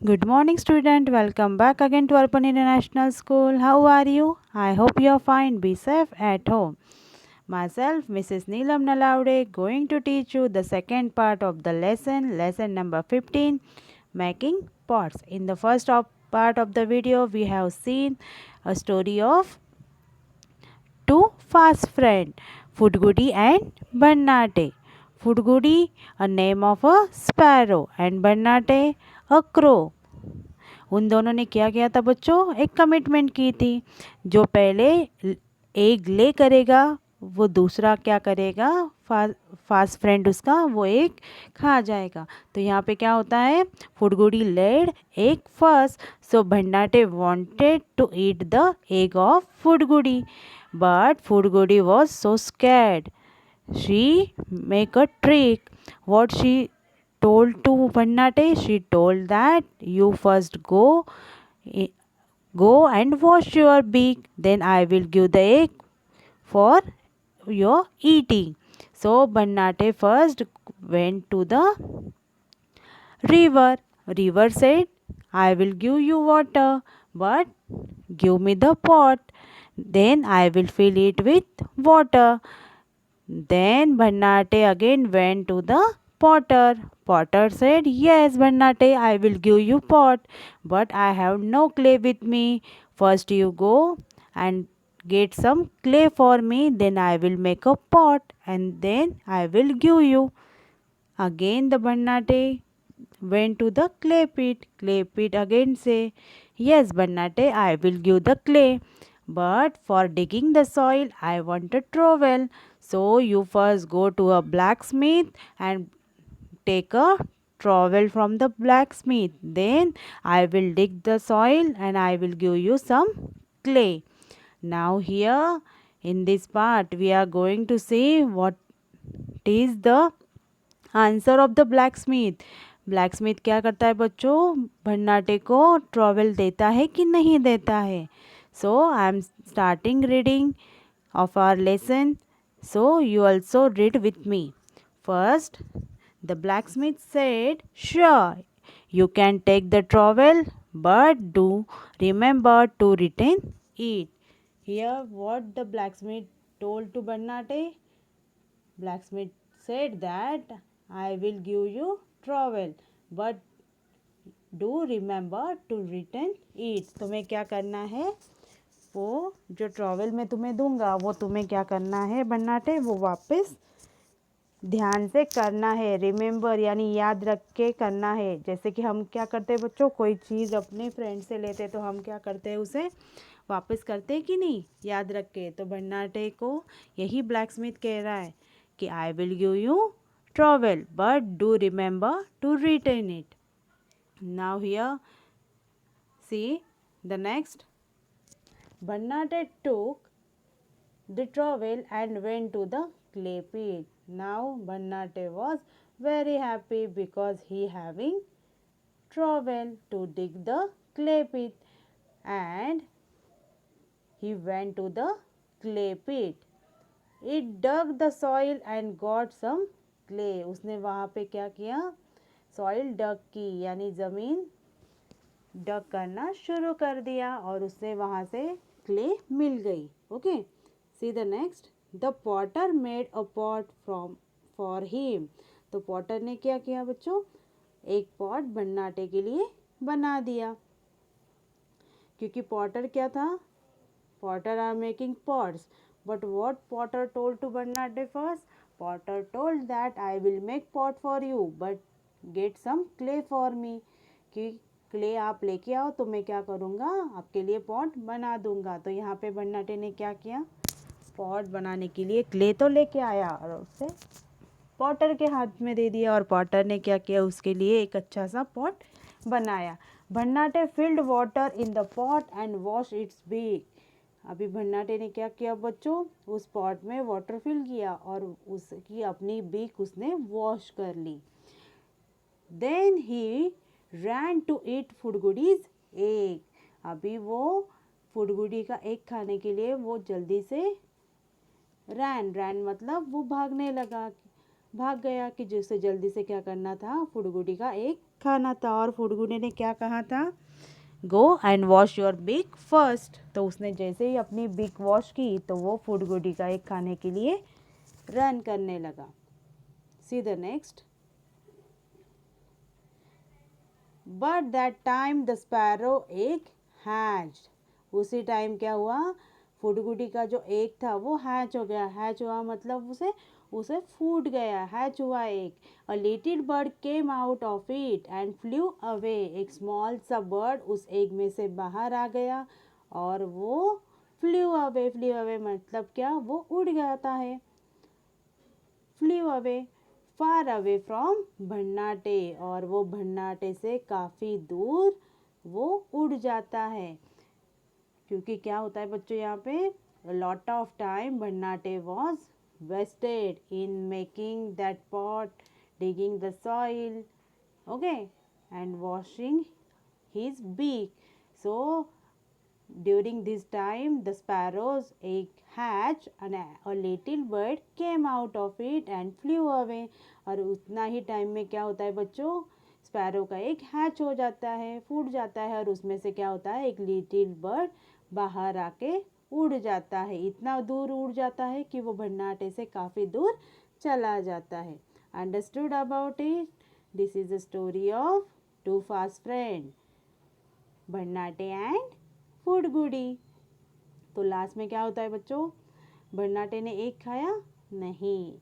Good morning, student. Welcome back again to Arpan International School. How are you? I hope you are fine. Be safe at home. Myself, Mrs. Neelam Nalaude, going to teach you the second part of the lesson number 15, making pots. In the part of the video, we have seen a story of two fast friends, Fudgudi and Bannate. Fudgudi, a name of a sparrow, and Bannate, a crow. उन दोनों ने क्या किया था बच्चों, एक commitment की थी। जो पहले एक ले करेगा वो दूसरा क्या करेगा, फास्ट फ्रेंड उसका वो एक खा जाएगा। तो यहाँ पे क्या होता है, Phudgudi laid egg first, so Bhannate wanted to eat the egg of Phudgudi, but Phudgudi was so scared. She make a trick, what she told to Pannate, she told that you first go and wash your beak, then I will give the egg for your eating. So Pannate first went to the river. River said, I will give you water, but give me the pot, then I will fill it with water. Then Bhannate again went to the potter. Potter said, yes, Bhannate, I will give you pot, but I have no clay with me. First you go and get some clay for me, then I will make a pot and then I will give you. Again the Bhannate went to the clay pit. Clay pit again say, yes, Bhannate, I will give the clay, but for digging the soil, I want a trowel. So you first go to a blacksmith and take a trowel from the blacksmith. Then I will dig the soil and I will give you some clay. Now here in this part we are going to see what is the answer of the blacksmith. Blacksmith क्या करता है बच्चों, भन्नाटे को trowel देता है कि नहीं देता है। So I am starting reading of our lesson, so you also read with me. First, the blacksmith said, sure, you can take the trowel, but do remember to return it. Here what the blacksmith told to Bannate, blacksmith said that I will give you trowel, but do remember to return it. तुम्हें क्या करना है, वो जो trowel मैं तुम्हें दूंगा वो तुम्हें क्या करना है बन्नाटे, वो वापस ध्यान से करना है। रिमेंबर यानी याद रख के करना है। जैसे कि हम क्या करते हैं बच्चों, कोई चीज़ अपने फ्रेंड से लेते तो हम क्या करते हैं, उसे वापस करते हैं कि नहीं, याद रख के। तो भन्नाटे को यही ब्लैकस्मिथ कह रहा है कि I will give you towel, but do remember to return it. Now here see the next. Bannate took the trowel and went to the clay pit. Now Bannate was very happy because he having trowel to dig the clay pit, and he went to the clay pit. It dug the soil and got some clay. उसने वहाँ पे क्या किया, soil डग की यानी ज़मीन डग करना शुरू कर दिया और उससे वहाँ से क्ले मिल गई। Okay, see the next. The Potter made a pot from for him. तो पॉटर ने क्या किया बच्चों, एक पॉट भन्नाटे के लिए बना दिया। क्योंकि पॉटर क्या था, potter are making pots, but what potter told to Bhannate first, potter told that I will make pot for you but get some clay for me, कि क्ले आप लेके आओ तो मैं क्या करूँगा, आपके लिए पॉट बना दूंगा। तो यहाँ पे भन्नाटे ने क्या किया, पॉट बनाने के लिए क्ले तो लेके आया और उसे पॉटर के हाथ में दे दिया, और पॉटर ने क्या किया, उसके लिए एक अच्छा सा पॉट बनाया। Bhannate filled water in the pot and wash its beak. अभी भन्नाटे ने क्या किया बच्चों, उस पॉट में वाटर फिल किया और उसकी अपनी बीक उसने वॉश कर ली। Then he ran to eat Phudgudi's egg. अभी वो फुडगुडी का एग खाने के लिए वो जल्दी से रैन मतलब वो भागने लगा। भाग गया कि जिसे जल्दी से क्या करना था, फुडगुडी का एक खाना था। और फुडगुडी ने क्या कहा था, go and wash your big first. तो उसने जैसे ही अपनी बिग वॉश की तो वो फुडगुडी का एक खाने के लिए रन करने लगा। सी the next. But that time the sparrow egg hatched. उसी टाइम क्या हुआ, फुडगुडी का जो एग था वो हैच हो गया। हैच हुआ मतलब उसे उसे फूट गया, हैच हुआ egg. A little bird came out of it and flu away. एक स्मॉल सा बर्ड उस एग में से बाहर आ गया और वो फ्लू अवे। फ्लू अवे मतलब क्या, वो उड़ जाता है। Flew away far away from Bhannate. और वो भन्नाटे से काफ़ी दूर वो उड़ जाता है। क्योंकि क्या होता है बच्चों, यहाँ पे lot of time Bhannate was wasted in making that pot, digging the soil, okay, and washing his beak. So during this time the sparrow's egg hatched and a little bird came out of it and flew away. और उतना ही time में क्या होता है बच्चों, sparrow का एक hatch हो जाता है, फूट जाता है, और उसमें से क्या होता है, एक लिटिल बर्ड बाहर आके उड़ जाता है। इतना दूर उड़ जाता है कि वो भन्नाटे से काफ़ी दूर चला जाता है। Understood about it? This is the story of two fast friend, Bhannate and Phudgudi. तो लास्ट में क्या होता है बच्चों, भन्नाटे ने एक खाया नहीं,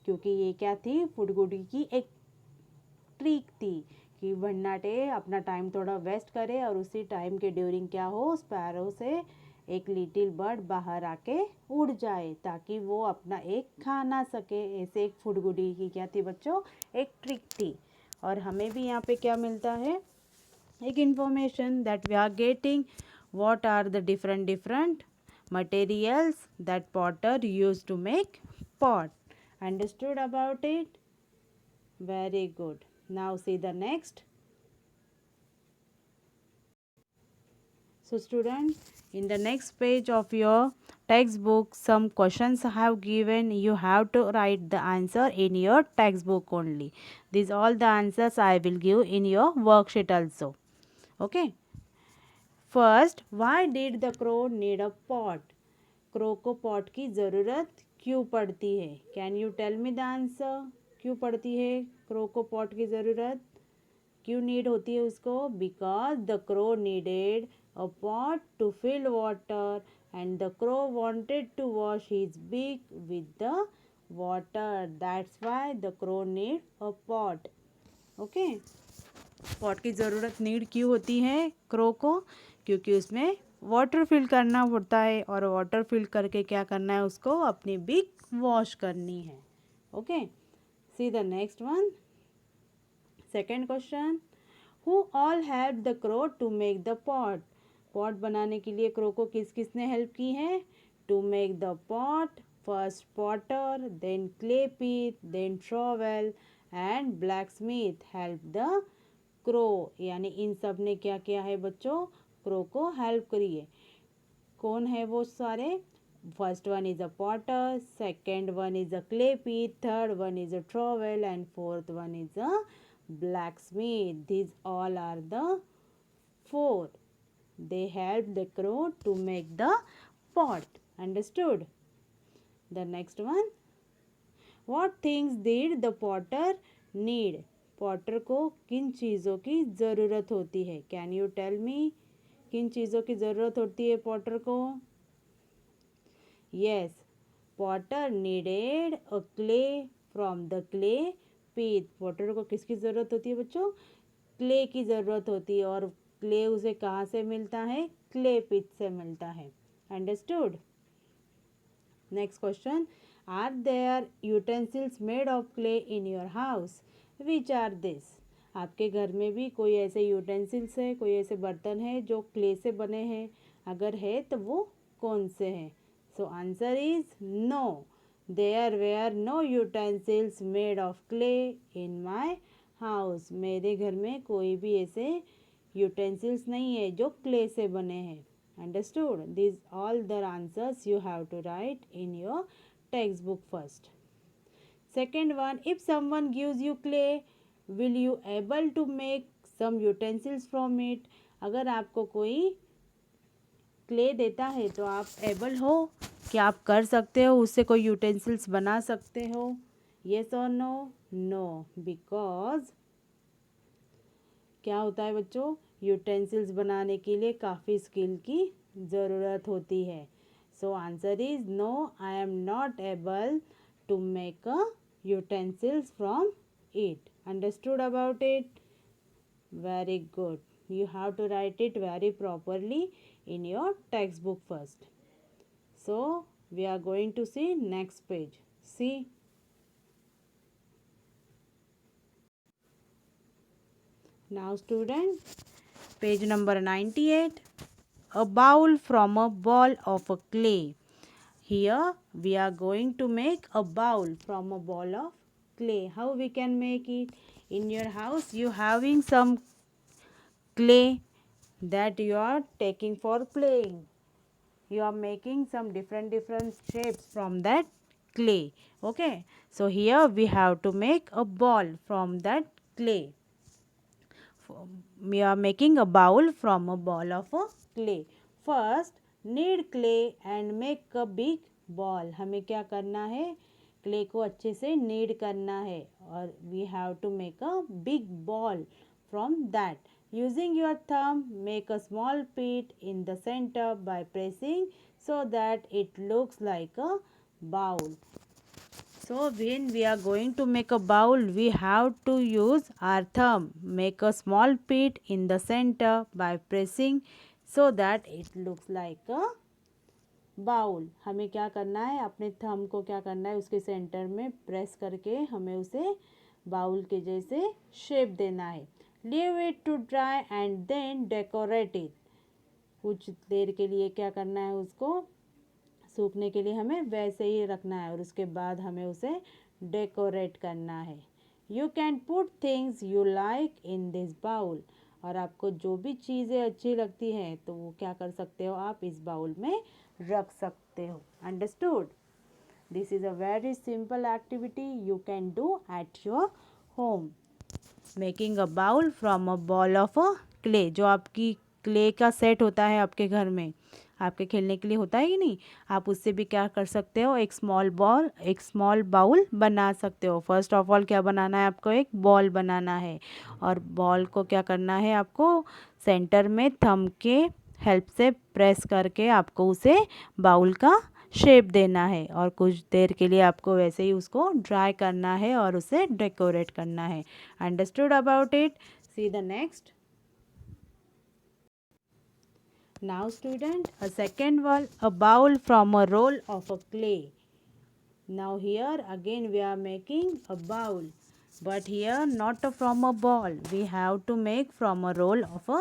क्योंकि ये क्या थी, फुडगुडी की एक ट्रिक थी कि भन्नाटे अपना टाइम थोड़ा वेस्ट करे और उसी टाइम के ड्यूरिंग क्या हो, स्पैरो से एक लिटिल बर्ड बाहर आके उड़ जाए ताकि वो अपना एक खा ना सके। ऐसे एक फुडगुडी की क्या थी बच्चों, एक ट्रिक थी। और हमें भी यहाँ पे क्या मिलता है, एक information that we are getting what are the different materials that potter used to make pot. Understood about it? Very good. Now see the next. So student, in the next page of your textbook some questions have given, you have to write the answer in your textbook only. These all the answers I will give in your worksheet also. Okay. First, why did the crow need a pot. Crow को pot की ज़रूरत क्यों पड़ती है? Can you tell me the answer. क्यों पड़ती है crow को पॉट की ज़रूरत, क्यों नीड होती है उसको? Because the crow needed a pot to fill water and the crow wanted to wash his beak with the water, that's why the crow need a pot. Okay, pot की ज़रूरत need क्यों होती है crow को? क्योंकि उसमें water fill करना पड़ता है और वाटर फिल करके क्या करना है, उसको अपनी बीक वॉश करनी है। Okay, see the next one. Second question, who all help the crow to make the pot. Pot बनाने के लिए क्रो को किस किस ने हेल्प की है? To make the pot, first potter, then clay pit, then trowel and blacksmith help the crow. यानी इन सब ने क्या किया है बच्चों, क्रो को हेल्प करी है। कौन है वो सारे? First one is a potter, second one is a clay pit, third one is a trowel and fourth one is a blacksmith. These all are the four. They help the crow to make the pot. Understood? The next one. What things did the potter need? Potter को किन चीज़ों की ज़रूरत होती है? Can you tell मी, किन चीज़ों की ज़रूरत होती है पॉटर को? Yes, Potter needed a clay from the clay पीट। पॉटर को किसकी ज़रूरत होती है बच्चों? क्ले की ज़रूरत होती है। और क्ले उसे कहाँ से मिलता है? क्ले पीट से मिलता है। Understood? Next question, are there utensils made of clay in your house? Which are this? आपके घर में भी कोई ऐसे यूटेंसिल्स है, कोई ऐसे बर्तन है जो क्ले से बने हैं? अगर है तो वो कौन से हैं? So answer is no, there were no utensils made of clay in my house. मेरे घर में कोई भी ऐसे यूटेंसिल्स नहीं है जो क्ले से बने हैं। Understood? These all the answers you have to write in your textbook first. Second one, if someone gives you clay, will you able to make some utensils from it? अगर आपको कोई clay देता है तो आप एबल हो कि आप कर सकते हो, उससे कोई यूटेंसिल्स बना सकते हो? येस और नो? नो, बिकॉज क्या होता है बच्चों, यूटेंसिल्स बनाने के लिए काफ़ी स्किल की ज़रूरत होती है. So answer is no, I am not able to make a utensils from it. Understood about it? Very good. You have to write it very properly in your textbook first. So we are going to see next page. See, now student, page number 98. A bowl from a ball of a clay. Here we are going to make a bowl from a ball of clay. How we can make it? In your house you having some clay that you are taking for playing. You are making some different shapes from that clay. Okay, so here we have to make a ball from that clay. We are making a bowl from a ball of a clay. First knead clay and make a big ball. हमें क्या करना है, clay को अच्छे से need करना है और we have to make a big ball from that. Using your thumb, make a small pit in the center by pressing so that it looks like a bowl. So when we are going to make a bowl, we have to use our thumb. Make a small pit in the center by pressing so that it looks like a bowl. हमें क्या करना है, अपने thumb को क्या करना है, उसके सेंटर में प्रेस करके हमें उसे बाउल के जैसे शेप देना है. Leave it to dry and then decorate it. कुछ देर के लिए क्या करना है, उसको सूखने के लिए हमें वैसे ही रखना है और उसके बाद हमें उसे डेकोरेट करना है. You can put things you like in this bowl. और आपको जो भी चीज़ें अच्छी लगती हैं तो वो क्या कर सकते हो, आप इस बाउल में रख सकते हो. Understood? This is a very simple activity you can do at your home. Making a bowl from a ball of a clay. जो आपकी क्ले का सेट होता है आपके घर में, आपके खेलने के लिए होता है कि नहीं, आप उससे भी क्या कर सकते हो, एक स्मॉल बाउल बना सकते हो. फर्स्ट ऑफ ऑल क्या बनाना है आपको, एक बॉल बनाना है और बॉल को क्या करना है, आपको सेंटर में थंब के हेल्प से प्रेस करके आपको उसे बाउल का शेप देना है और कुछ देर के लिए आपको वैसे ही उसको ड्राई करना है और उसे डेकोरेट करना है. Understood about it? C the next. Now student, a second one, a bowl from a roll of a clay. Now here again we are making a bowl, but here not from a ball. We have to make from a roll of a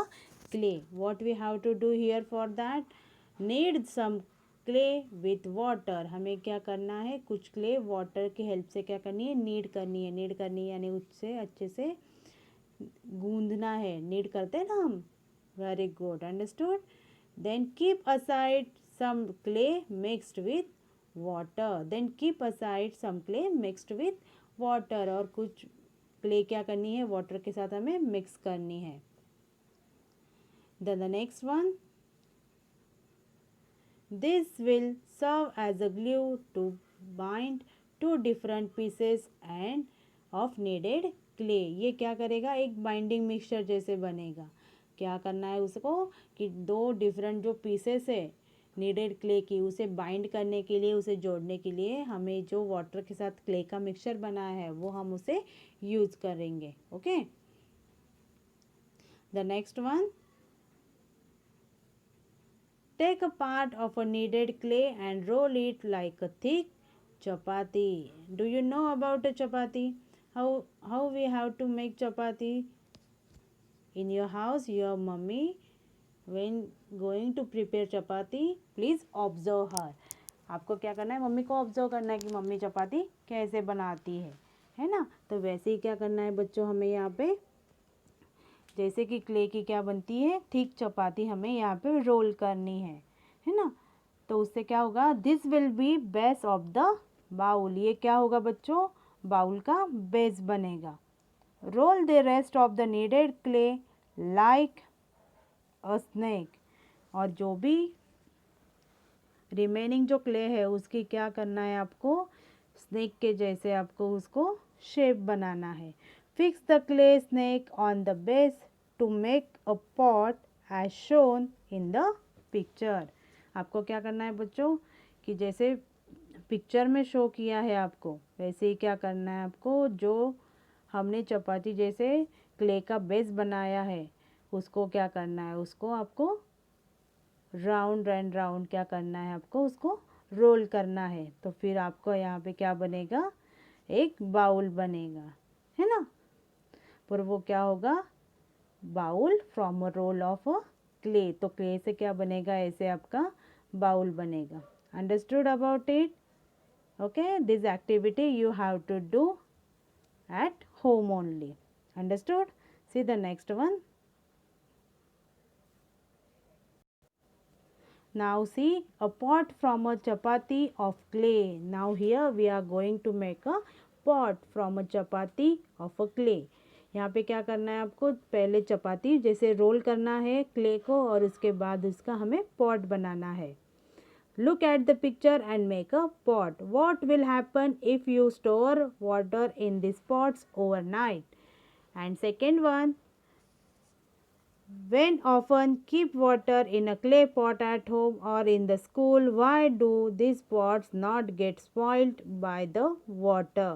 clay. What we have to do here for that? Knead some clay with water. हमें क्या करना है, कुछ clay water की help से क्या करनी है, नीड करनी है. नीड करनी है यानी उससे अच्छे से गूंदना है. नीड करते हैं ना हम. Very good. Understood? Then keep aside some clay mixed with water. Then keep aside some clay mixed with water. और कुछ clay क्या करनी है, water के साथ हमें mix करनी है. Then the next one. This will serve as a glue to bind two different pieces and of kneaded clay. ये क्या करेगा, एक बाइंडिंग मिक्सचर जैसे बनेगा. क्या करना है उसको कि दो डिफरेंट जो पीसेस है नीडेड क्ले की, उसे बाइंड करने के लिए, उसे जोड़ने के लिए हमें जो वाटर के साथ क्ले का मिक्सचर बनाया है वो हम उसे यूज़ करेंगे. Okay. The next one. Take a part of a needed clay and roll it like a thick chapati. Do you know about a chapati? How we have to make chapati? In your house, your mummy, when going to prepare chapati, please observe her. आपको क्या करना है, mummy को observe करना है कि mummy चपाती कैसे बनाती है ना. तो वैसे ही क्या करना है बच्चों, हमें यहाँ पे जैसे कि क्ले की क्या बनती है, थिक चपाती हमें यहाँ पे रोल करनी है ना. तो उससे क्या होगा, this will be base of the bowl. ये क्या होगा बच्चों, बाउल का बेस बनेगा। Roll the rest of the needed clay like a snake, और जो भी रिमेनिंग जो क्ले है उसकी क्या करना है आपको, स्नेक के जैसे आपको उसको शेप बनाना है। Fix the clay snake on the base to make a pot as shown in the picture. आपको क्या करना है बच्चों कि जैसे पिक्चर में शो किया है आपको वैसे ही क्या करना है आपको, जो हमने चपाती जैसे क्ले का बेस बनाया है उसको क्या करना है, उसको आपको राउंड एंड राउंड क्या करना है आपको, उसको रोल करना है। तो फिर आपको यहाँ पे क्या बनेगा, एक बाउल बनेगा, है ना। पर वो क्या होगा, bowl from a roll of a clay, तो क्ले से क्या बनेगा, ऐसे आपका बाउल बनेगा। Understood about it? Okay, this activity you have to do at home only. Understood? See the next one. Now see a pot from a chapati of clay. Now here we are going to make a pot from a chapati of a clay. यहाँ पे क्या करना है आपको, पहले चपाती जैसे role करना है क्ले को और उसके बाद उसका हमें पॉट बनाना है। Look at the picture and make a pot. What will happen if you store water in these pots overnight? And second one, when often keep water in a clay pot at home or in the school, why do these pots not get spoiled by the water?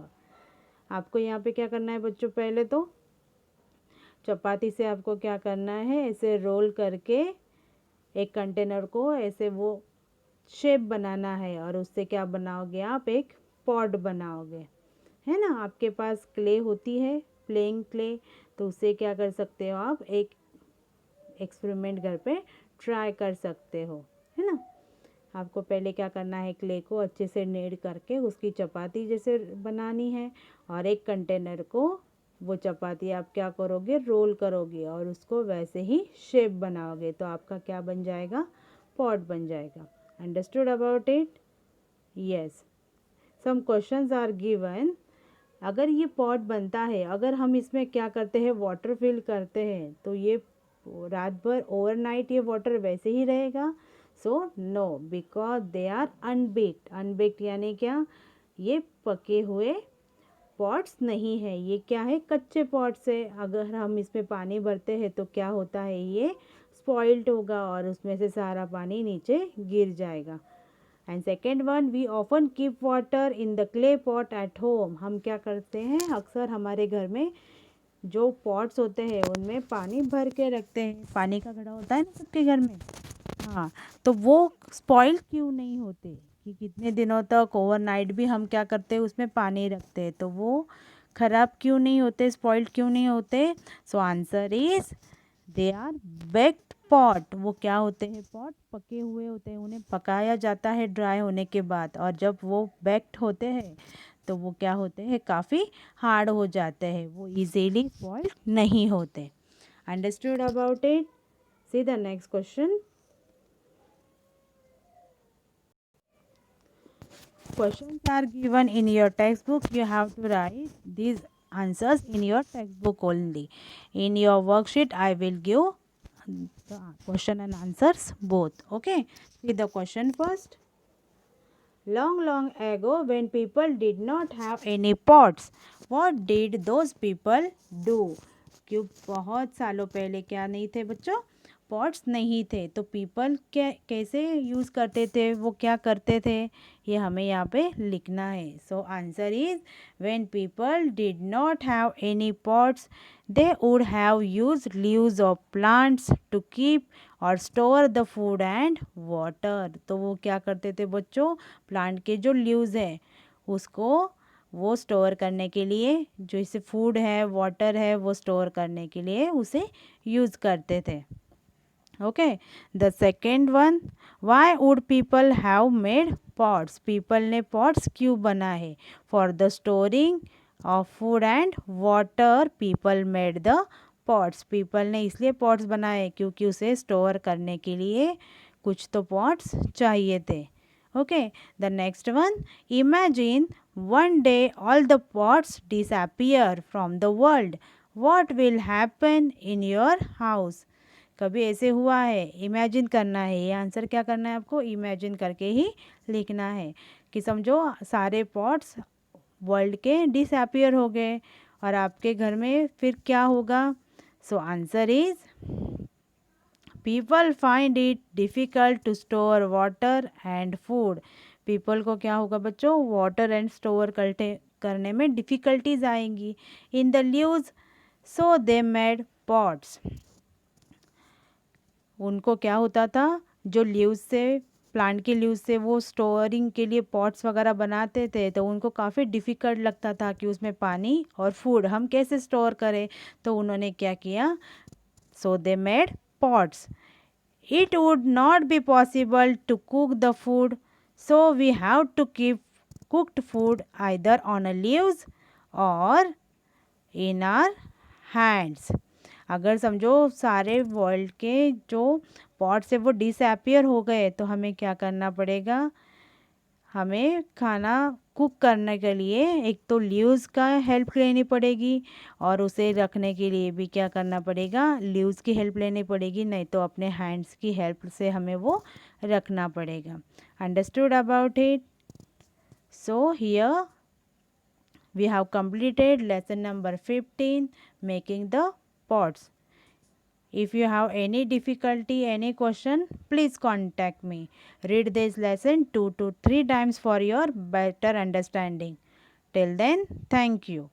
आपको यहाँ पे क्या करना है बच्चों, पहले तो चपाती से आपको क्या करना है, ऐसे रोल करके एक कंटेनर को ऐसे वो शेप बनाना है और उससे क्या बनाओगे आप, एक पॉट बनाओगे, है ना। आपके पास क्ले होती है, प्लेइंग क्ले, तो उससे क्या कर सकते हो आप, एक एक्सपेरिमेंट घर पे ट्राई कर सकते हो, है ना। आपको पहले क्या करना है, क्ले को अच्छे से नेड़ करके उसकी चपाती जैसे बनानी है और एक कंटेनर को वो चपाती आप क्या करोगे, रोल करोगे और उसको वैसे ही शेप बनाओगे, तो आपका क्या बन जाएगा, पॉट बन जाएगा। Understood about it? Yes. Some questions are given. अगर ये पॉट बनता है, अगर हम इसमें क्या करते हैं, वाटर फिल करते हैं, तो ये रात भर ओवरनाइट ये वाटर वैसे ही रहेगा? So no, because they are unbaked. Unbaked यानी क्या, ये पके हुए पॉट्स नहीं है, ये क्या है, कच्चे पॉट्स है। अगर हम इसमें पानी भरते हैं तो क्या होता है, ये स्पॉइल्ड होगा और उसमें से सारा पानी नीचे गिर जाएगा। And second one, we often keep water in the clay pot at home. हम क्या करते हैं, अक्सर हमारे घर में जो पॉट्स होते हैं उनमें पानी भर के रखते हैं, पानी का घड़ा होता है ना सबके घर में। हाँ, तो वो स्पॉइल क्यों नहीं होते, कि कितने दिनों तक ओवरनाइट भी हम क्या करते हैं उसमें पानी रखते हैं, तो वो ख़राब क्यों नहीं होते, स्पॉइल्ड क्यों नहीं होते? So answer is they are baked pot. वो क्या होते हैं, पॉट पके हुए होते हैं, उन्हें पकाया जाता है ड्राई होने के बाद, और जब वो बेक्ड होते हैं तो वो क्या होते हैं, काफ़ी हार्ड हो जाते हैं, वो इजीली स्पॉइल्ड नहीं होते। Understood about it? C the next question. Questions are given in your textbook. You have to write these answers in your textbook only. In your worksheet, I will give the question and answers both. Okay. See the question first. Long, long ago, when people did not have any pots, what did those people do? क्यों बहुत सालों पहले क्या नहीं थे बच्चों, pots नहीं थे, तो पीपल क्या कैसे यूज़ करते थे, वो क्या करते थे, ये हमें यहाँ पे लिखना है। So answer is, when people did not have any pots they would have use leaves of plants to keep और store the food and water. तो वो क्या करते थे बच्चों, प्लांट के जो लीव्स हैं उसको वो स्टोर करने के लिए, जो इसे फूड है वाटर है वो स्टोर करने के लिए उसे यूज़ करते थे। Okay, the second one, why would people have made pots. People ने पॉट्स क्यों बना है, for the storing of food and water people made the pots. People ने इसलिए पॉट्स बनाए क्योंकि उसे स्टोर करने के लिए कुछ तो पॉट्स चाहिए थे। Okay, the next one. Imagine one day all the pots disappear from the world. What will happen in your house? कभी ऐसे हुआ है? इमेजिन करना है, ये आंसर क्या करना है आपको? इमेजिन करके ही लिखना है कि समझो सारे पॉट्स वर्ल्ड के डिसअपियर हो गए और आपके घर में फिर क्या होगा? So answer is people find it difficult to store water and food. People को क्या होगा बच्चों? वाटर एंड स्टोर करने में डिफ़िकल्टीज आएंगी in the leaves, so they made pots. उनको क्या होता था? जो लीव्स से, प्लांट के लीव्स से वो स्टोरिंग के लिए पॉट्स वगैरह बनाते थे, तो उनको काफ़ी डिफ़िकल्ट लगता था कि उसमें पानी और फूड हम कैसे स्टोर करें। तो उन्होंने क्या किया? So they made pots. It would not be possible to cook the food, so we have to keep cooked food either on a leaves or in our hands. अगर समझो सारे वर्ल्ड के जो पॉट्स है वो डिसअपियर हो गए तो हमें क्या करना पड़ेगा? हमें खाना कुक करने के लिए एक तो लीव्स का हेल्प लेनी पड़ेगी और उसे रखने के लिए भी क्या करना पड़ेगा? लीव्स की हेल्प लेनी पड़ेगी, नहीं तो अपने हैंड्स की हेल्प से हमें वो रखना पड़ेगा। Understood about it? So here we have completed lesson number 15, making the pots. If you have any difficulty, any question, please contact me. Read this lesson 2 to 3 times for your better understanding. Till then, thank you.